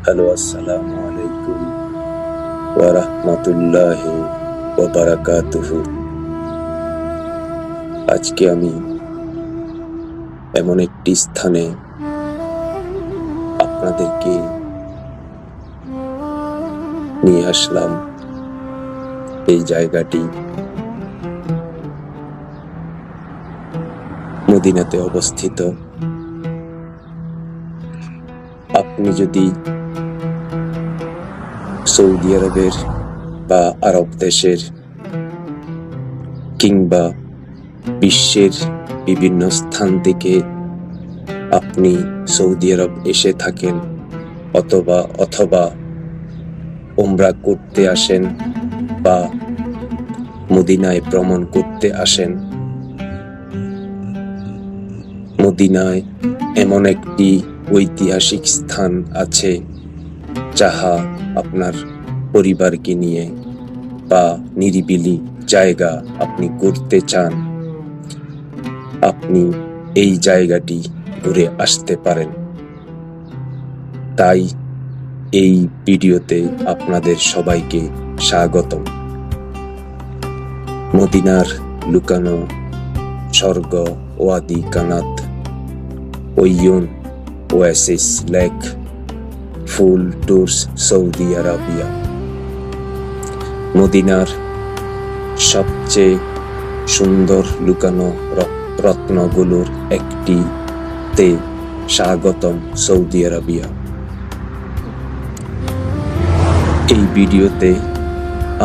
Hello, আসসালামু আলাইকুম ওয়া রাহমাতুল্লাহি ওয়া বারাকাতুহু। আজকে আমি এমন একটি স্থানে আপনাদেরকে নিয়ে আসলাম। এই জায়গাটি মদিনাতে অবস্থিত। আপনি যদি সৌদি আরবের বা আরব দেশের কিংবা বিশ্বের বিভিন্ন স্থান থেকে আপনি সৌদি আরব এসে থাকেন অথবা উমরা করতে আসেন বা মদিনায় ভ্রমণ করতে আসেন, মদিনায় এমন একটি ঐতিহাসিক স্থান আছে যাহা আপনার পরিবারকে নিয়ে বা নিরিবিলি জায়গা আপনি ঘুরতে চান, আপনি এই জায়গাটি ঘুরে আসতে পারেন। তাই এই ভিডিওতে আপনাদের সবাইকে স্বাগতম। মদিনার লুকানো স্বর্গ ওয়াদি কানাত, ওয়ুন ওয়াসিস লেক, ফুল ট্যুরস সৌদি আরবিয়া। মদিনার সবচেয়ে সুন্দর লুকানো রত্নগুলোর একটিতে স্বাগতম সৌদি আরবিয়া। এই ভিডিওতে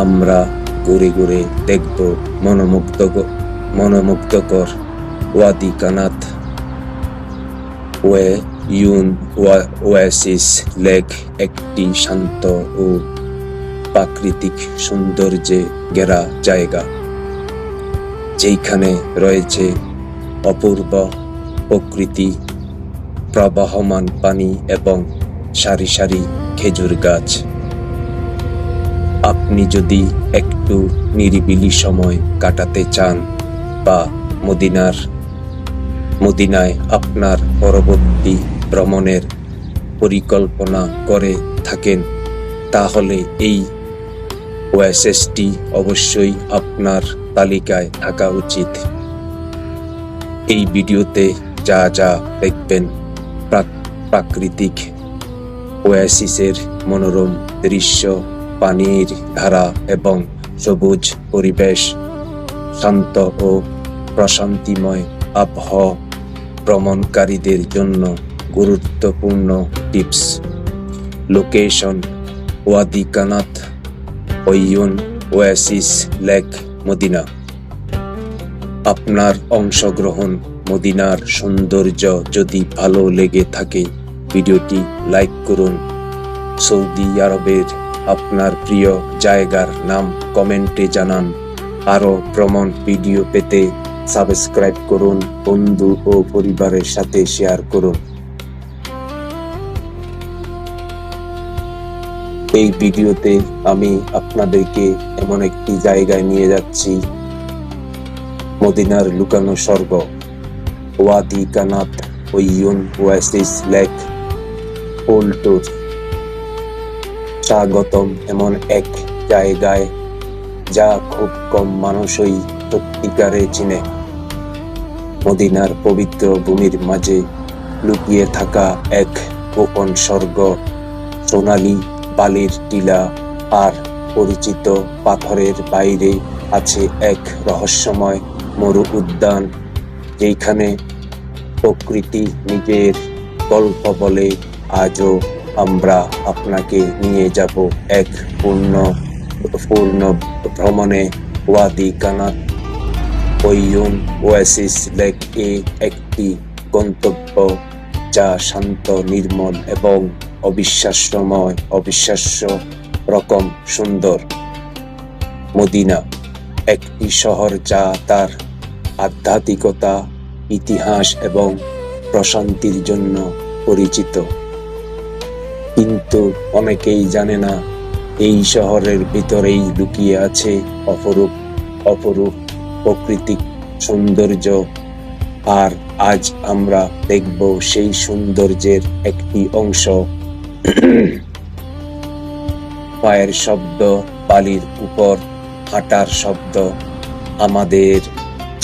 আমরা ঘুরে ঘুরে দেখব মনোমুগ্ধকর ওয়াদি কানাত, ওয়ুন ওয়াসিস লেক, একটি শান্ত ও প্রাকৃতিক সৌন্দর্যে ঘেরা জায়গা যেখানে রয়েছে অপূর্ব প্রকৃতি, প্রবাহমান পানি এবং সারি সারি খেজুর গাছ। আপনি যদি একটু নিরিবিলি সময় কাটাতে চান বা মদিনায় আপনার পরবর্তী ভ্রমণের পরিকল্পনা করে থাকেন, তাহলে এই ওয়াসিসটি অবশ্যই আপনার তালিকায় থাকা উচিত। এই ভিডিওতে যা যা দেখবেন, প্রাকৃতিক ওয়াসিসের মনোরম দৃশ্য, পানির ধারা এবং সবুজ পরিবেশ, শান্ত ও প্রশান্তিময় আবহাওয়া ভ্রমণকারীদের জন্য গুরুত্বপূর্ণ টিপস। লোকেশন: ওয়াদি কানাত, ওয়ুন ওয়াসিস লেক, মদিনা। আপনার অংশগ্রহণ। মদিনার সৌন্দর্য যদি ভালো লেগে থাকে, ভিডিওটি লাইক করুন। সৌদি আরবের আপনার প্রিয় জায়গার নাম কমেন্টে জানান। আরও ভ্রমণ ভিডিও পেতে সাবস্ক্রাইব করুন, বন্ধু ও পরিবারের সাথে শেয়ার করুন। এই ভিডিওতে আমি আপনাদেরকে এমন একটি জায়গায় নিয়ে যাচ্ছি, মদিনার লুকানো স্বর্গ ওয়াদি কানাত, ওয়ুন ওয়াসিস লেক, ফুল ট্যুর। স্বাগতম এমন এক জায়গায় যা খুব কম মানুষই সত্যিকারে চিনে। মদিনার পবিত্র ভূমির মাঝে লুকিয়ে থাকা এক গোপন স্বর্গ, সোনালী বালির টিলা আর পরিচিত পাথরের বাইরে আছে এক রহস্যময় মরু উদ্যান, যেখানে প্রকৃতি নিজের গল্প বলে। আজও আমরা আপনাকে নিয়ে যাব এক পূর্ণ ভ্রমণে ওয়াদি কানাত, ওয়ুন ওয়াসিস লেক এ একটি গন্তব্য যা শান্ত, নির্মল এবং অবিশ্বাস্য রকম সুন্দর। মদিনা একটি শহর যা তার আধ্যাত্মিকতা, ইতিহাস এবং প্রশান্তির জন্য পরিচিত, কিন্তু অনেকেই জানে না এই শহরের ভিতরেই লুকিয়ে আছে অপরূপ প্রাকৃতিক সৌন্দর্য। আর আজ আমরা দেখব সেই সৌন্দর্যের একটি অংশ। পায়ের শব্দ, বালির উপর হাঁটার শব্দ। আমাদের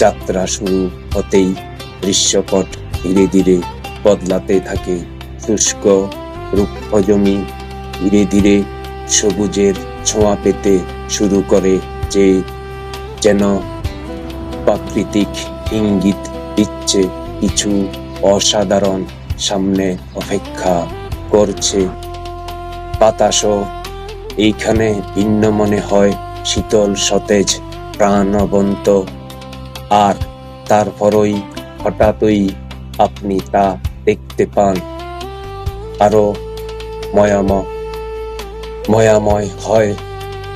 যাত্রা শুরু হতেই দৃশ্যপট ধীরে ধীরে বদলাতে থাকে। শুষ্ক রুক্ষ জমি ধীরে ধীরে সবুজের ছোঁয়া পেতে শুরু করে, যেন প্রাকৃতিক ইঙ্গিত দিচ্ছে কিছু অসাধারণ সামনে অপেক্ষা করছে। বাতাসও এইখানে ভিন্ন মনে হয়, শীতল, সতেজ, প্রাণবন্ত। আর তারপরই হঠাৎই আপনি তা দেখতে পান আরো ময়াময় হয়।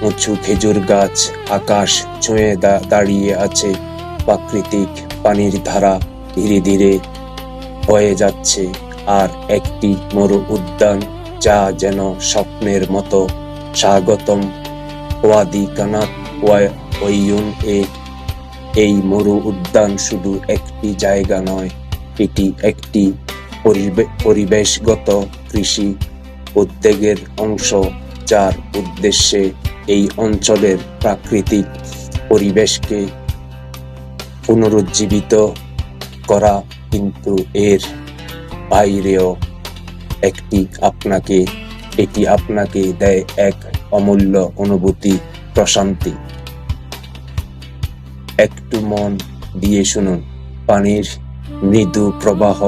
উঁচু খেজুর গাছ আকাশ ছুঁয়ে দাঁড়িয়ে আছে। প্রাকৃতিক পানির ধারা ধীরে ধীরে বয়ে যাচ্ছে। আর একটি মরু উদ্যান যা যেন স্বপ্নের মতো। স্বাগতম ওয়াদি কানাত ওয়াইয়ুন। এই মরু উদ্যান শুধু একটি জায়গা নয়, এটি একটি পরিবেশগত কৃষি উদ্যোগের অংশ, যার উদ্দেশ্যে এই অঞ্চলের প্রাকৃতিক পরিবেশকে পুনরুজ্জীবিত করা। কিন্তু এর বাইরেও এটি আপনাকে দেয় এক অমূল্য অনুভূতি, প্রশান্তি। একটু মন দিয়ে শুনুন, পানির মৃদু প্রবাহ,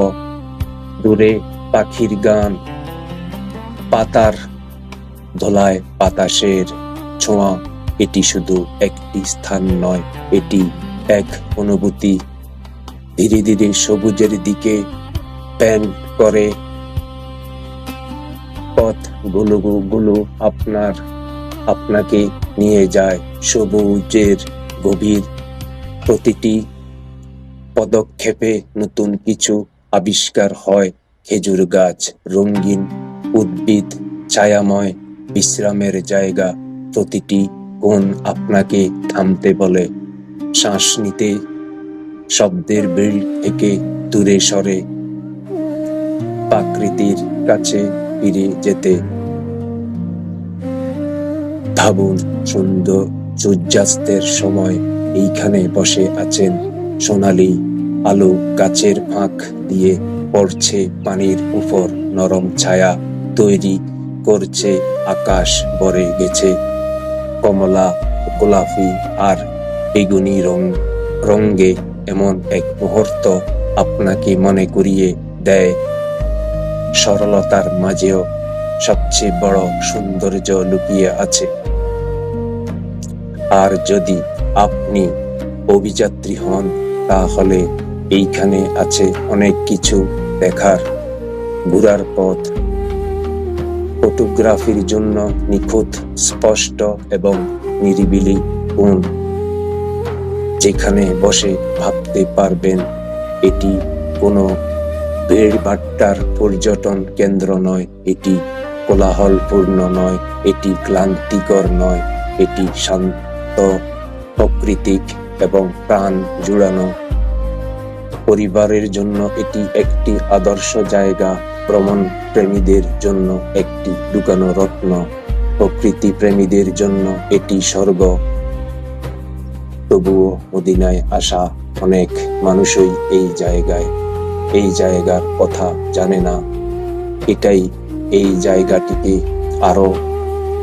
দূরে পাখির গান, পাতার ধোলায় বাতাসের ছোঁয়া। এটি শুধু একটি স্থান নয়, এটি এক অনুভূতি। ধীরে ধীরে সবুজের দিকে প্যান করে পথগুলো আপনাকে নিয়ে যায় সবুজের গভীর। প্রতিটি পদক্ষেপে নতুন কিছু আবিষ্কার হয়। খেজুর গাছ, রঙিন উদ্ভিদ, ছায়াময় বিশ্রামের জায়গা। প্রতিটি কোণ আপনাকে থামতে বলে, শ্বাস নিতে, শব্দের ভিড় থেকে দূরে সরে প্রকৃতির কাছে ফিরে যেতে। ভাবুন, সুন্দর সূর্যাস্তের সময় এইখানে বসে আছেন। সোনালি আলো গাছের ফাঁক দিয়ে পড়ছে, পানির উপর নরম ছায়া তৈরি করছে। আকাশ ভরে গেছে কমলা, গোলাপি আর বেগুনি রঙে। এমন এক মুহূর্ত আপনাকে মনে করিয়ে দেয় সরলতার মাঝেও সবচেয়ে বড় সৌন্দর্য লুকিয়ে আছে। আর যদি আপনি অভিযাত্রী হন, তাহলে এইখানে আছে অনেক কিছু দেখার। ঘোরার পথ, ফটোগ্রাফির জন্য নিখুঁত, স্পষ্ট এবং নিরিবিলি কোণ, যেখানে বসে ভাবতে পারবেন। এটি কোনো ভিড়ভাট্টার পর্যটন কেন্দ্র নয়, এটি কোলাহলপূর্ণ নয়, এটি ক্লান্তিকর নয়। এটি শান্ত, প্রাকৃতিক এবং প্রাণ জুড়ানো। পরিবারের জন্য এটি একটি আদর্শ জায়গা, ভ্রমণ প্রেমীদের জন্য একটি লুকানো রত্ন, প্রকৃতি প্রেমীদের জন্য এটি স্বর্গ। তবুও মদিনায় আসা অনেক মানুষই এই জায়গার কথা জানে না। এটাই এই জায়গাটিকে আরো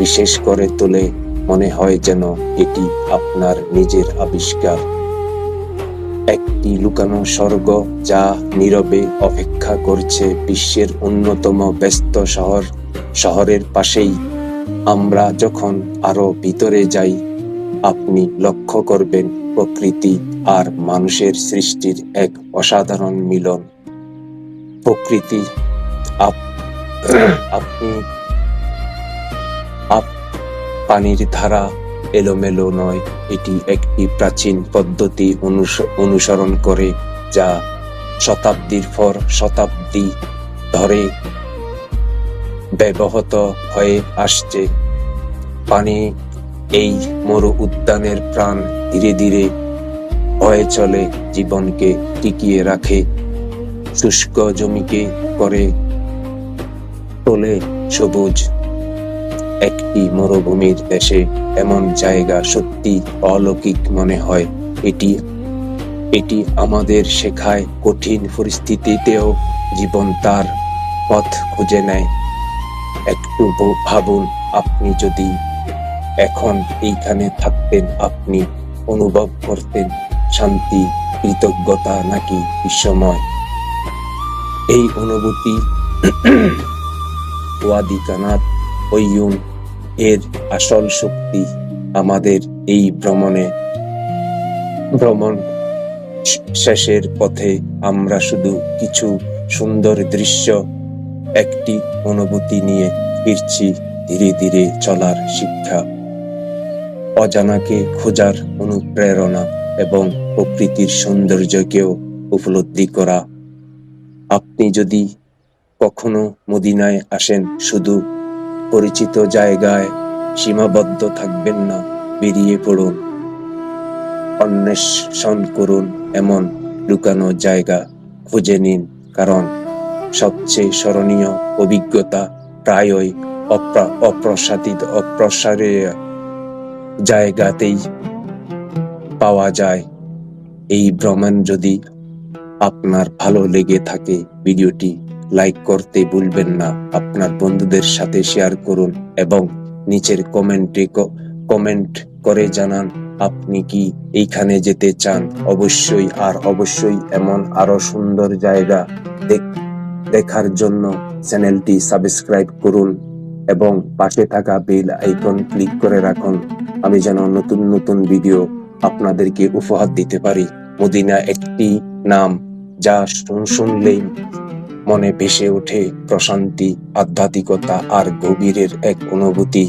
বিশেষ করে তোলে। মনে হয় যেন এটি আপনার নিজের আবিষ্কার, একটি লুকানো স্বর্গ যা নীরবে অপেক্ষা করছে বিশ্বের অন্যতম ব্যস্ত শহরের পাশেই। আমরা যখন আরো ভিতরে যাই, আপনি লক্ষ্য করবেন প্রকৃতি আর মানুষের সৃষ্টির এক অসাধারণ মিলন। প্রকৃতি আপনি পানির ধারা এলোমেলো নয়, এটি একটি প্রাচীন পদ্ধতি অনুসরণ করে, যা শতাব্দীর পর শতাব্দী ধরে ব্যবহৃত হয়ে আসছে। পানি এই মরু উদ্যানের প্রাণ, ধীরে ধীরে হয়ে চলে, জীবনকে টিকিয়ে রাখে, শুষ্ক জমিকে করে তোলে সবুজ। একটি মরুভূমির দেশে এমন জায়গা সত্যি অলৌকিক মনে হয়। এটি আমাদের শেখায় কঠিন পরিস্থিতিতেও জীবন তার পথ খুঁজে নেয়। একটু ভাবুন, আপনি যদি এখন এইখানে থাকতেন, আপনি অনুভব করতেন শান্তি, কৃতজ্ঞতা নাকি বিস্ময়? এই অনুভূতি ওয়াদি কানাত ওয়ুন এর আসল শক্তি। আমাদের এই ভ্রমণ শেষের পথে আমরা শুধু কিছু সুন্দর দৃশ্য, একটি অনুভূতি নিয়ে ফিরছি, ধীরে ধীরে চলার শিক্ষা, অজানাকে খোঁজার অনুপ্রেরণা এবং প্রকৃতির সৌন্দর্যকেও উপলব্ধি করা। আপনি যদি কখনো মদিনায় আসেন, শুধু পরিচিত জায়গায় সীমাবদ্ধ থাকবেন না, বেরিয়ে পড়ুন, অন্বেষণ করুন, এমন লুকানো জায়গা খুঁজে নিন, কারণ সবচেয়ে স্মরণীয় অভিজ্ঞতা প্রায়ই অপ্রসারিত জায়গাতেই পাওয়া যায়। এই ভ্রমণ যদি আপনার ভালো লেগে থাকে, ভিডিওটি লাইক করতে ভুলবেন না, আপনার বন্ধুদের সাথে শেয়ার করুন এবং নিচের কমেন্ট করে জানান আপনি কি এইখানে যেতে চান। অবশ্যই এমন আরো সুন্দর জায়গা দেখার জন্য চ্যানেলটি সাবস্ক্রাইব করুন এবং পাশে থাকা বেল আইকন ক্লিক করে রাখুন, আমি যেন নতুন নতুন ভিডিও আপনাদেরকে উপহার দিতে পারি। মদিনা একটি নাম যা শুনলেই মনে ভেসে ওঠে প্রশান্তি, আধ্যাত্মিকতা আর গভীরের এক অনুভূতি।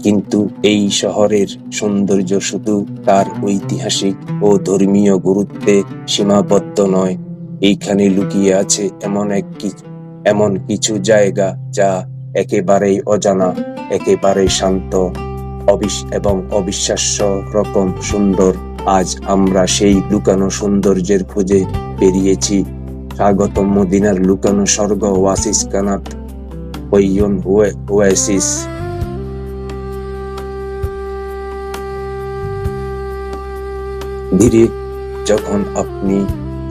কিন্তু এই শহরের সৌন্দর্য শুধু তার ঐতিহাসিক ও ধর্মীয় গুরুত্বে সীমাবদ্ধ নয়। এইখানে লুকিয়ে আছে এমন কিছু জায়গা যা একেবারেই অজানা, একেবারেই শান্ত এবং অবিশ্বাস্য রকম সুন্দর। আজ আমরা সেই লুকানো সৌন্দর্যের খোঁজে বেরিয়েছি। স্বাগতম মদিনার লুকানো স্বর্গ, ওয়াসিস কানাত ওয়ুন ওয়াসিস। ধীরে যখন আপনি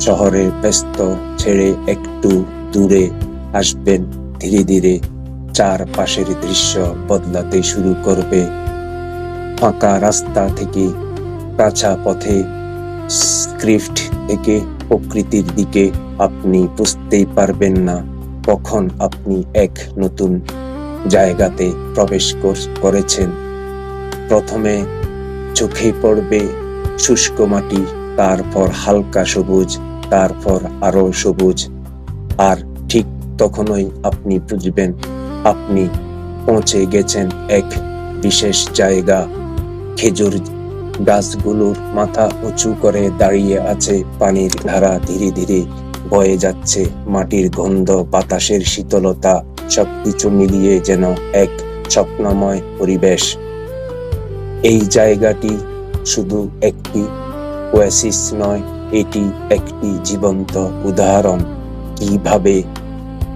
শহরের ব্যস্ত ছেড়ে একটু দূরে আসবেন, ধীরে ধীরে চারপাশের দৃশ্য বদলাতে শুরু করবে। ফাঁকা রাস্তা থেকে কাঁচা পথে, স্ক্রিপ্ট থেকে প্রকৃতির দিকে, আপনি বুঝতেই পারবেন না কখন আপনি এক নতুন জায়গাতে প্রবেশ করেছেন। প্রথমে চোখে পড়বে শুষ্ক মাটি, তারপর হালকা সবুজ, তারপর আরো সবুজ, আর ঠিক তখনই আপনি বুঝবেন আপনি পৌঁছে গেছেন এক বিশেষ জায়গা। খেজুর গাছগুলোর মাথা উঁচু করে দাঁড়িয়ে আছে, পানির ধারা ধীরে ধীরে বয়ে যাচ্ছে, মাটির গন্ধ, বাতাসের শীতলতা, সবকিছু মিলিয়ে যেন এক স্বপ্নময় পরিবেশ। এই জায়গাটি শুধু একটি ওয়াসিস নয়, এটি একটি জীবন্ত উদাহরণ কিভাবে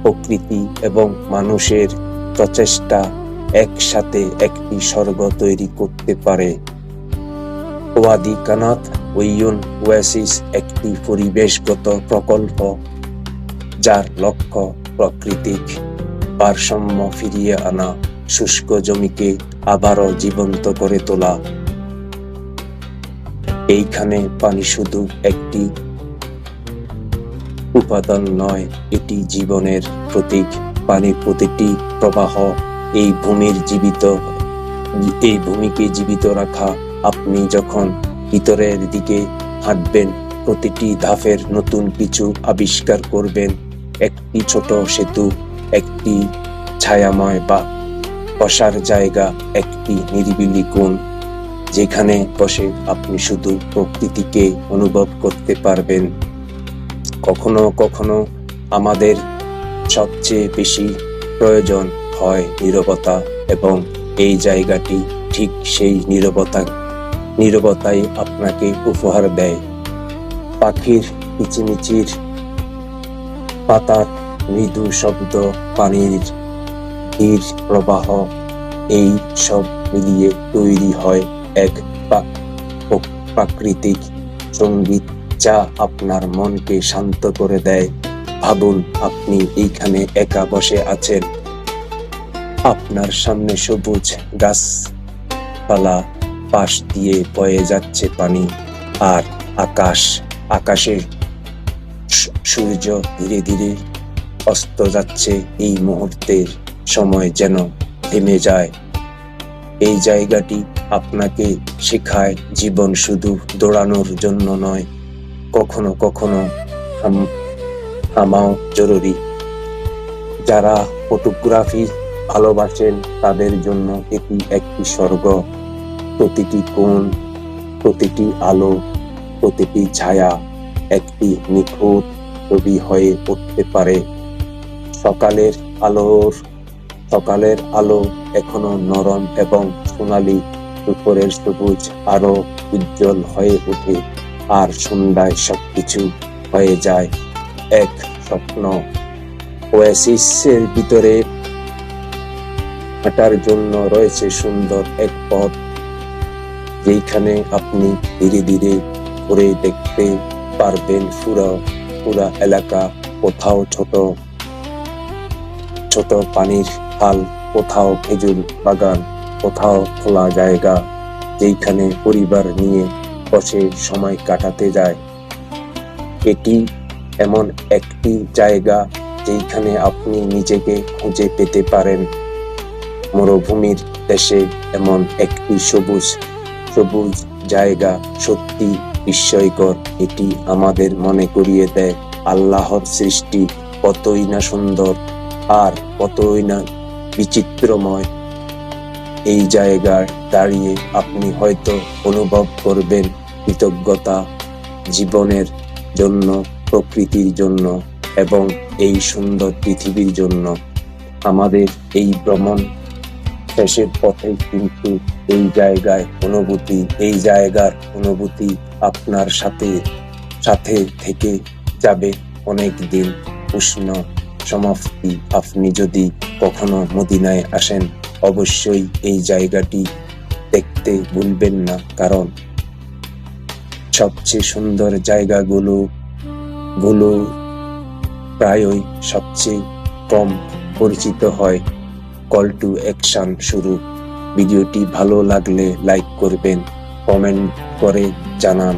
প্রকৃতি এবং মানুষের প্রচেষ্টা একসাথে একটি স্বর্গ তৈরি করতে পারে। ওয়াদি কানাত ওয়ুন ওয়াসিস একটি পরিবেশগত প্রকল্প যার লক্ষ্য প্রাকৃতিক ভারসাম্য ফিরিয়ে আনা, শুষ্ক জমিকে আবারও জীবন্ত করে তোলা। এইখানে পানি শুধু একটি উপাদান নয়, এটি জীবনের প্রতীক। পানির প্রতিটি প্রবাহ এই ভূমিকে জীবিত রাখা। আপনি যখন ভিতরের দিকে হাঁটবেন, প্রতিটি ধাপের নতুন কিছু আবিষ্কার করবেন, একটি ছোট সেতু, একটি ছায়াময় বা বসার জায়গা, একটি নিরিবিলি কোণ, যেখানে বসে আপনি শুধু প্রকৃতিকে অনুভব করতে পারবেন। কখনো কখনো আমাদের সবচেয়ে বেশি প্রয়োজন হয় নীরবতা, এবং এই জায়গাটি ঠিক সেই নীরবতাই আপনাকে উপহার দেয়। পাখির কিচিমিচির, পাতার মৃদু শব্দ, পানির ধীর প্রবাহ, এই সব মিলিয়ে তৈরি হয় এক প্রাকৃতিক সঙ্গীত যা আপনার মনকে শান্ত করে দেয়। ভাবুন, আপনি এইখানে একা বসে আছেন, আপনার সামনে সবুজ গাছপালা, পাশ দিয়ে বয়ে যাচ্ছে পানি, আর আকাশে সূর্য ধীরে ধীরে অস্ত যাচ্ছে। এই মুহূর্তের সময় যেন থেমে যায়। এই জায়গাটি আপনাকে শেখায় জীবন শুধু দৌড়ানোর জন্য নয়, কখনো কখনো থামাও জরুরি। যারা ফটোগ্রাফি ভালোবাসেন তাদের জন্য এটি একটি স্বর্গ। প্রতিটি কোণ, প্রতিটি আলো, প্রতিটি ছায়া একটি নিখুঁত ছবি হয়ে উঠতে পারে। সকালের আলো এখনো নরম এবং সোনালী, দুপুরের সবুজ আরো উজ্জ্বল হয়ে ওঠে, আর সন্ধ্যায় সবকিছু হয়ে যায় এক স্বপ্ন। ওয়াসিসের ভিতরে হাঁটার জন্য রয়েছে সুন্দর এক পথ, যেখানে আপনি ধীরে ধীরে ঘুরে দেখতে পারবেন পুরা এলাকা। কোথাও ছোট ছোট পানির খাল, কোথাও খেজুর বাগান, কোথাও খোলা জায়গা যেখানে পরিবার নিয়ে বসে সময় কাটাতে যায়। এটি এমন একটি জায়গা যেখানে আপনি নিজেকে খুঁজে পেতে পারেন। মরুভূমির দেশে এমন একটি সবুজ জায়গা সত্যি বিস্ময়কর। এটি আমাদের মনে করিয়ে দেয় আল্লাহর সৃষ্টি কতই না সুন্দর আর কতই না বিচিত্রময়। এই জায়গায় দাঁড়িয়ে আপনি হয়তো অনুভব করবেন কৃতজ্ঞতা জীবনের জন্য, প্রকৃতির জন্য এবং এই সুন্দর পৃথিবীর জন্য। আমাদের এই ভ্রমণ শেষের পথে কিন্তু এই জায়গার অনুভূতি আপনার সাথে থেকে যাবে অনেক দিন। উষ্ণ সমাপ্তি। আপনি যদি কখনো মদিনায় আসেন, অবশ্যই এই জায়গাটি দেখতে ভুলবেন না, কারণ সবচেয়ে সুন্দর জায়গাগুলো প্রায়ই সবচেয়ে কম পরিচিত হয়। কল টু অ্যাকশন শুরু। ভিডিওটি ভালো লাগলে লাইক করবেন, কমেন্ট করে জানান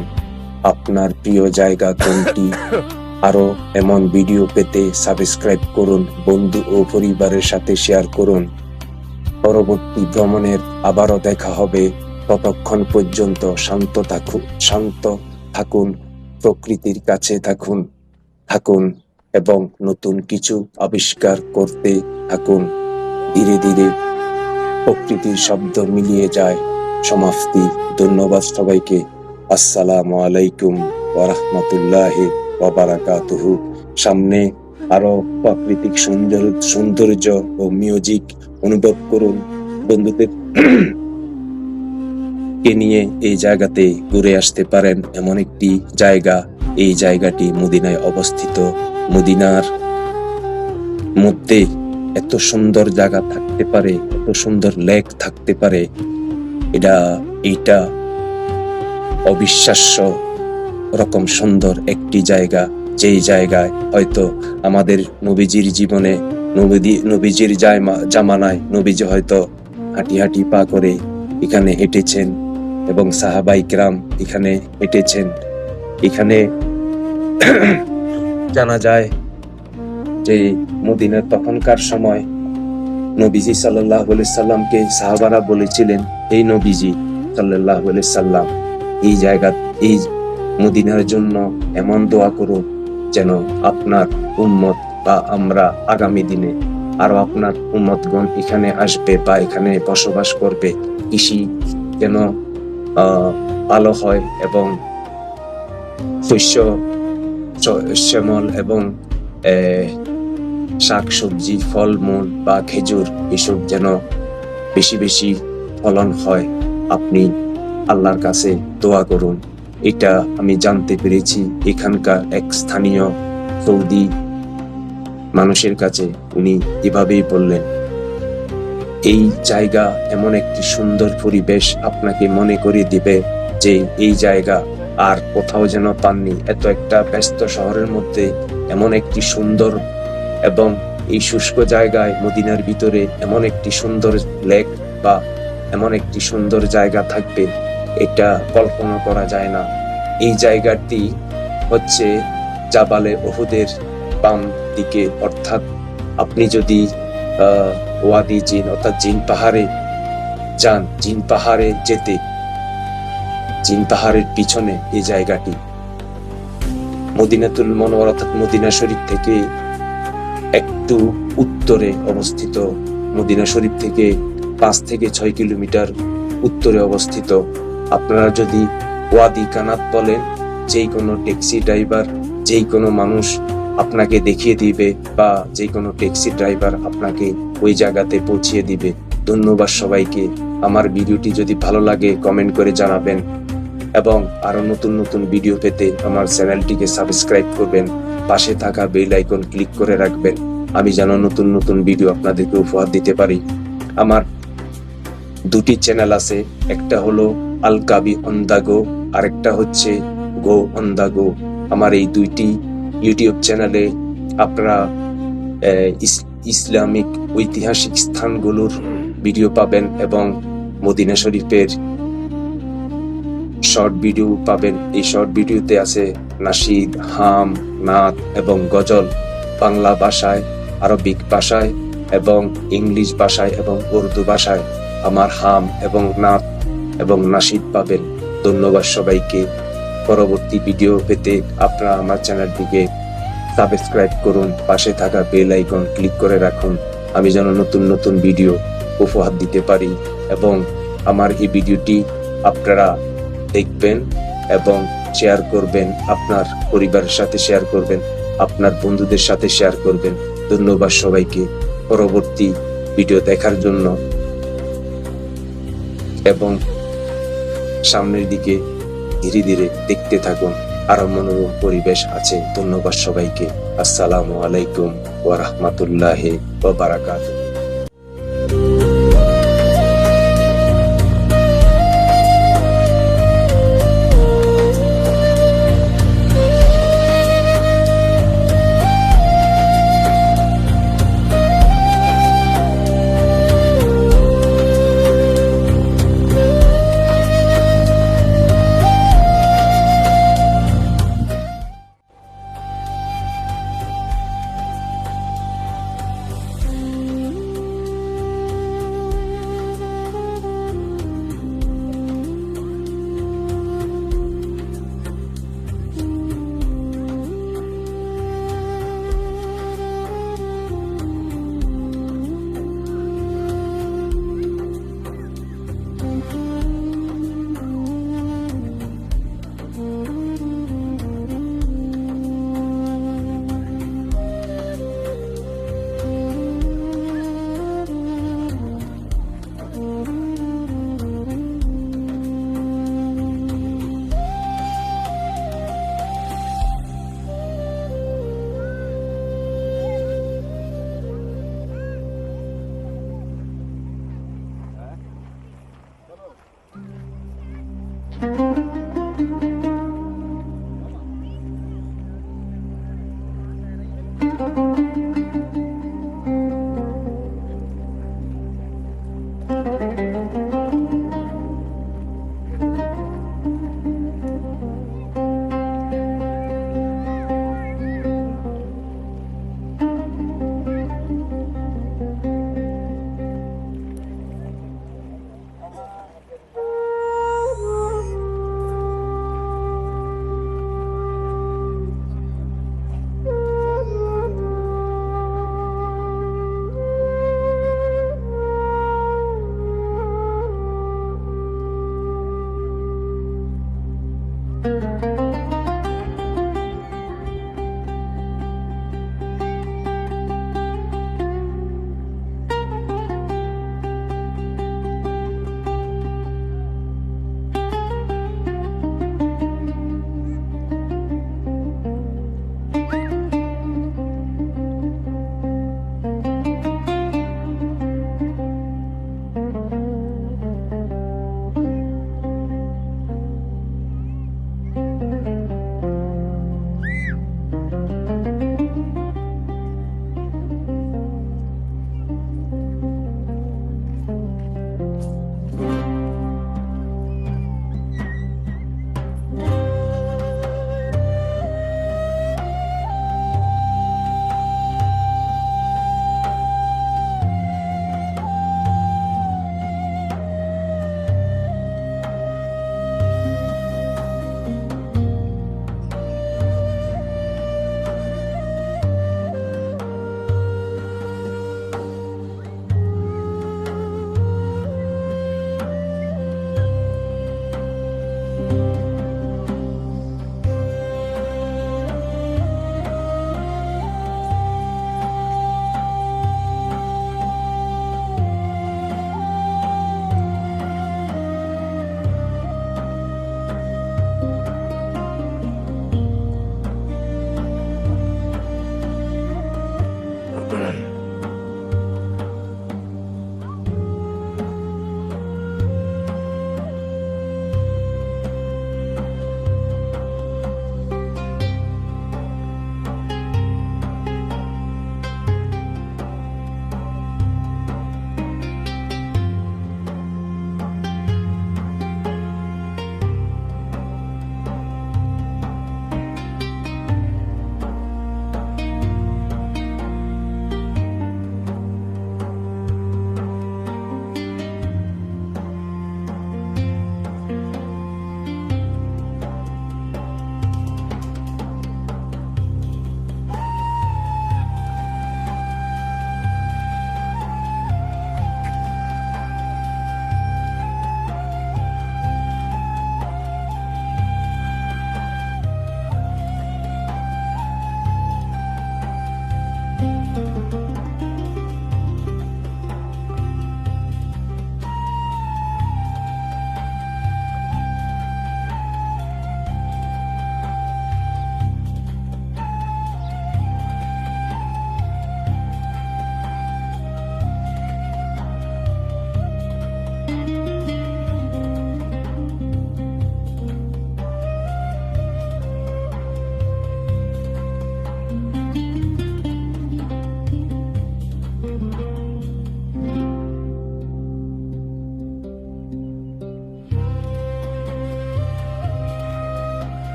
আপনার প্রিয় জায়গা কোনটি। আরো এমন ভিডিও পেতে সাবস্ক্রাইব করুন, বন্ধু ও পরিবারের সাথে শেয়ার করুন। পরবর্তী ভ্রমণের আবারও দেখা হবে। ততক্ষণ পর্যন্ত শান্ত থাকুন, প্রকৃতির কাছে থাকুন এবং নতুন কিছু আবিষ্কার করতে থাকুন। ধীরে ধীরে প্রকৃতির শব্দ মিলিয়ে যায় সমাপ্তি। ধন্যবাদ সবাইকে। আসসালামু আলাইকুম ওয়া রাহমাতুল্লাহি ওয়া বারাকাতুহু। সামনে আরো প্রাকৃতিক সৌন্দর্য ও মিউজিক অনুভব করুন। বন্ধুদের কে নিয়ে এই জায়গাতে ঘুরে আসতে পারেন। এমন একটি জায়গা, এই জায়গাটি মদিনায় অবস্থিত। মদিনার মধ্যে এত সুন্দর জায়গা থাকতে পারে, এত সুন্দর লেক থাকতে পারে, এইটা অবিশ্বাস্য রকম সুন্দর একটি জায়গা। যেই জায়গায় হয়তো আমাদের নবীজির জীবনে, নবীজির জামানায় নবীজি হয়তো হাঁটি পা করে এখানে হেঁটেছেন এবং সাহাবাই কেরাম এখানে হেঁটেছেন। এখানে জানা যায় যে মদিনার তখনকার সময় নবীজি সাল্লাল্লাহু আলাইহি সাল্লামকে সাহাবারা বলেছিলেন, এই নবীজি সাল্লাল্লাহু আলাইহি সাল্লাম এই মদিনার জন্য এমন দোয়া করুন যেন আপনার উম্মত বা আমরা আগামী দিনে আরো আপনার উম্মতগণ এখানে আসবে বা এখানে বসবাস করবে, কৃষি যেন ভালো হয় এবং শস্য শ্যামল এবং শাক সবজি ফলমূল বা খেজুর এসব যেন বেশি বেশি ফলন হয়। আপনি আল্লাহর কাছে দোয়া করুন। এটা আমি জানতে পেরেছি এখানকার এক স্থানীয় সৌদি মানুষের কাছে। উনি এভাবেই বললেন, এই জায়গা এমন একটি সুন্দর পরিবেশ আপনাকে মনে করিয়ে দিবে যে এই জায়গা আর কোথাও যেন পাননি। এত একটা ব্যস্ত শহরের মধ্যে এমন একটি সুন্দর এবং এই শুষ্ক জায়গায় মদিনার ভিতরে এমন একটি সুন্দর লেক বা এমন একটি সুন্দর জায়গা থাকবে, এটা কল্পনা করা যায় না। এই জায়গাটি হচ্ছে জাবালে ওহুদের বাম দিকে, অর্থাৎ আপনি যদি ওয়াদি জিন অর্থাৎ জিন পাহাড়ে যান, জিন পাহাড়ে যেতে জিন পাহাড়ের পিছনে এই জায়গাটি। মদিনাতুল মুনাওয়ারা অর্থাৎ মদিনা শরীফ থেকে একটু উত্তরে অবস্থিত, মদিনা শরীফ থেকে 5 থেকে 6 কিলোমিটার উত্তরে অবস্থিত। আপনারা যদি ওয়াদি কানাত বলেন, যেই কোনো ট্যাক্সি ড্রাইভার, যেই কোনো মানুষ আপনাকে দেখিয়ে দিবে বা যে কোনো ট্যাক্সি ড্রাইভার আপনাকে ওই জায়গাতে পৌঁছিয়ে দিবে। ধন্যবাদ সবাইকে। আমার ভিডিওটি যদি ভালো লাগে কমেন্ট করে জানাবেন এবং আরো নতুন নতুন ভিডিও পেতে আমার চ্যানেলটিকে সাবস্ক্রাইব করবেন, পাশে থাকা বেল আইকন ক্লিক করে রাখবেন, আমি যেন নতুন নতুন ভিডিও আপনাদেরকে উপহার দিতে পারি। আমার 2টি চ্যানেল আছে, একটা হলো আল কাবি অন দা গো, আরেকটা হচ্ছে গো অন দা গো। আমার এই 2টি ইউটিউব চ্যানেলে আপনারা ইসলামিক ঐতিহাসিক স্থানগুলোর ভিডিও পাবেন এবং মদিনা শরীফের শর্ট ভিডিও পাবেন। এই শর্ট ভিডিওতে আছে নাশিদ, হাম, নাত এবং গজল, বাংলা ভাষায়, আরবিক ভাষায় এবং ইংলিশ ভাষায় এবং উর্দু ভাষায় আমার হাম এবং নাত এবং নাশিদ পাবেন। ধন্যবাদ সবাইকে। পরবর্তী ভিডিও পেতে আপনারা আমার চ্যানেলটিকে সাবস্ক্রাইব করুন, পাশে থাকা বেল আইকন ক্লিক করে রাখুন, আমি যেন নতুন নতুন ভিডিও উপহার দিতে পারি। এবং আমার এই ভিডিওটি আপনারা দেখবেন এবং শেয়ার করবেন, আপনার পরিবারের সাথে শেয়ার করবেন, আপনার বন্ধুদের সাথে শেয়ার করবেন। ধন্যবাদ সবাইকে পরবর্তী ভিডিও দেখার জন্য এবং সামনের দিকে ধীরে ধীরে দেখতে থাকুন, আরো মনোরম পরিবেশ আছে। ধন্যবাদ সবাইকে। আসসালামু আলাইকুম ওয়া রাহমাতুল্লাহি ওয়া বারাকাতুহু।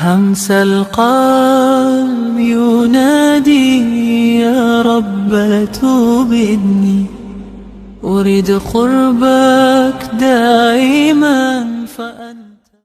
همس القلب ينادي يا رب توبني، أريد قربك دائما